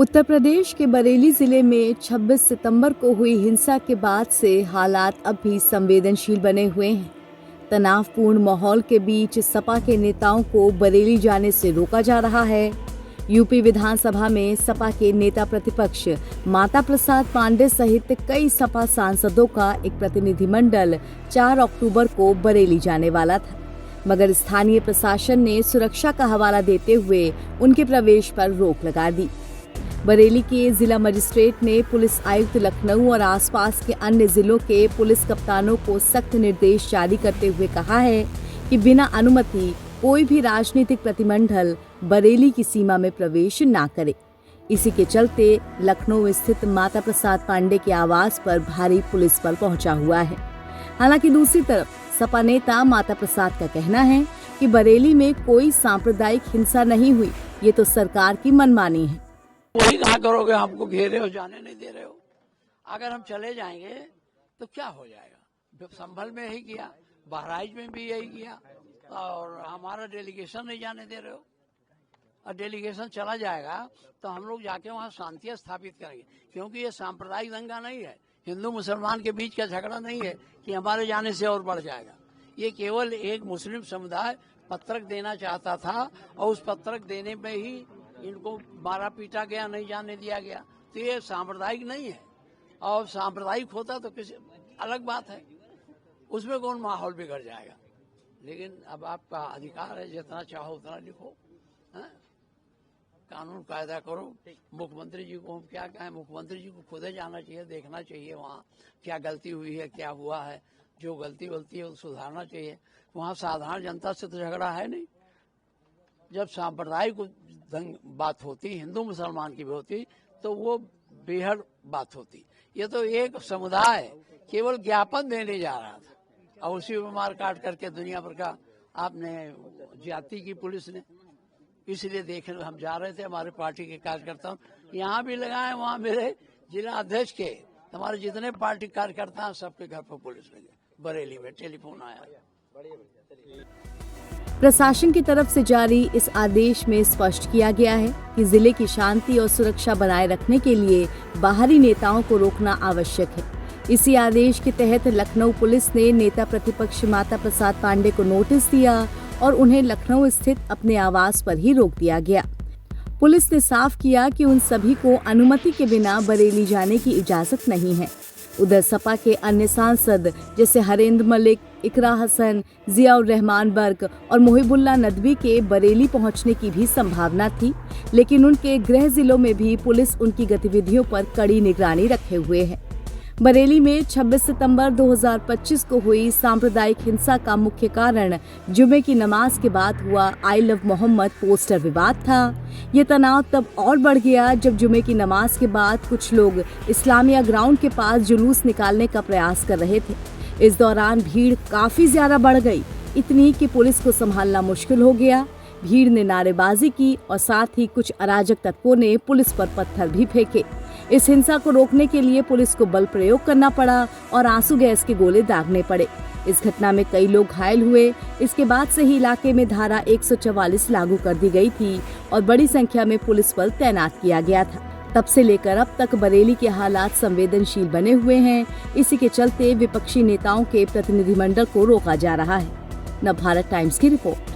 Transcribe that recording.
उत्तर प्रदेश के बरेली जिले में 26 सितंबर को हुई हिंसा के बाद से हालात अब भी संवेदनशील बने हुए हैं। तनावपूर्ण माहौल के बीच सपा के नेताओं को बरेली जाने से रोका जा रहा है। यूपी विधानसभा में सपा के नेता प्रतिपक्ष माता प्रसाद पांडे सहित कई सपा सांसदों का एक प्रतिनिधिमंडल 4 अक्टूबर को बरेली जाने वाला था, मगर स्थानीय प्रशासन ने सुरक्षा का हवाला देते हुए उनके प्रवेश पर रोक लगा दी। बरेली के जिला मजिस्ट्रेट ने पुलिस आयुक्त लखनऊ और आसपास के अन्य जिलों के पुलिस कप्तानों को सख्त निर्देश जारी करते हुए कहा है कि बिना अनुमति कोई भी राजनीतिक प्रतिनिधिमंडल बरेली की सीमा में प्रवेश ना करे। इसी के चलते लखनऊ स्थित माता प्रसाद पांडे के आवास पर भारी पुलिस बल पहुंचा हुआ है। हालांकि दूसरी तरफ सपा नेता माता प्रसाद का कहना है कि बरेली में कोई सांप्रदायिक हिंसा नहीं हुई, ये तो सरकार की मनमानी है। वही कहा करोगे, हमको घेरे हो, जाने नहीं दे रहे हो। अगर हम चले जाएंगे तो क्या हो जाएगा? संभल में यही किया, बहराइच में भी यही किया, और हमारा डेलीगेशन नहीं जाने दे रहे हो। और डेलीगेशन चला जाएगा तो हम लोग जाके वहाँ शांति स्थापित करेंगे, क्योंकि ये सांप्रदायिक दंगा नहीं है, हिंदू मुसलमान के बीच का झगड़ा नहीं है कि हमारे जाने से और बढ़ जाएगा। ये केवल एक मुस्लिम समुदाय पत्रक देना चाहता था और उस पत्रक देने में ही इनको मारा पीटा गया, नहीं जाने दिया गया। तो ये सांप्रदायिक नहीं है, और सांप्रदायिक होता तो किसी अलग बात है, उसमें कौन माहौल बिगड़ जाएगा। लेकिन अब आपका अधिकार है, जितना चाहो उतना लिखो, कानून कायदा करो। मुख्यमंत्री जी को हम क्या कहें, मुख्यमंत्री जी को खुद जाना चाहिए, देखना चाहिए वहाँ क्या गलती हुई है, क्या हुआ है। जो गलती है वो सुधारना चाहिए। वहाँ साधारण जनता से तो झगड़ा है नहीं। जब सांप्रदायिक बात होती, हिंदू मुसलमान की भी होती, तो वो बेहद बात होती। ये तो एक समुदाय केवल ज्ञापन देने जा रहा था और उसी में मार काट करके दुनिया भर का आपने जाति की पुलिस ने। इसलिए देखने हम जा रहे थे, हमारे पार्टी के कार्यकर्ता यहाँ भी लगाए, वहाँ मेरे जिला अध्यक्ष के, हमारे जितने पार्टी कार्यकर्ता हैं सबके घर पर पुलिस लगे। बरेली में टेलीफोन आया। प्रशासन की तरफ से जारी इस आदेश में स्पष्ट किया गया है कि जिले की शांति और सुरक्षा बनाए रखने के लिए बाहरी नेताओं को रोकना आवश्यक है। इसी आदेश के तहत लखनऊ पुलिस ने नेता प्रतिपक्ष माता प्रसाद पांडे को नोटिस दिया और उन्हें लखनऊ स्थित अपने आवास पर ही रोक दिया गया। पुलिस ने साफ किया कि उन सभी को अनुमति के बिना बरेली जाने की इजाजत नहीं है। उधर सपा के अन्य सांसद जैसे हरेंद्र मलिक, इकरा हसन, जियाउर रहमान बर्क और मोहिबुल्ला नदवी के बरेली पहुंचने की भी संभावना थी, लेकिन उनके गृह जिलों में भी पुलिस उनकी गतिविधियों पर कड़ी निगरानी रखे हुए है। बरेली में 26 सितंबर 2025 को हुई सांप्रदायिक हिंसा का मुख्य कारण जुमे की नमाज के बाद हुआ आई लव मोहम्मद पोस्टर विवाद था। ये तनाव तब और बढ़ गया जब जुमे की नमाज के बाद कुछ लोग इस्लामिया ग्राउंड के पास जुलूस निकालने का प्रयास कर रहे थे। इस दौरान भीड़ काफी ज्यादा बढ़ गई, इतनी कि पुलिस को संभालना मुश्किल हो गया। भीड़ ने नारेबाजी की और साथ ही कुछ अराजक तत्वों ने पुलिस पर पत्थर भी फेंके। इस हिंसा को रोकने के लिए पुलिस को बल प्रयोग करना पड़ा और आंसू गैस के गोले दागने पड़े। इस घटना में कई लोग घायल हुए। इसके बाद से ही इलाके में धारा 144 लागू कर दी गई थी और बड़ी संख्या में पुलिस बल तैनात किया गया था। तब से लेकर अब तक बरेली के हालात संवेदनशील बने हुए हैं। इसी के चलते विपक्षी नेताओं के प्रतिनिधिमंडल को रोका जा रहा है। नवभारत टाइम्स की रिपोर्ट।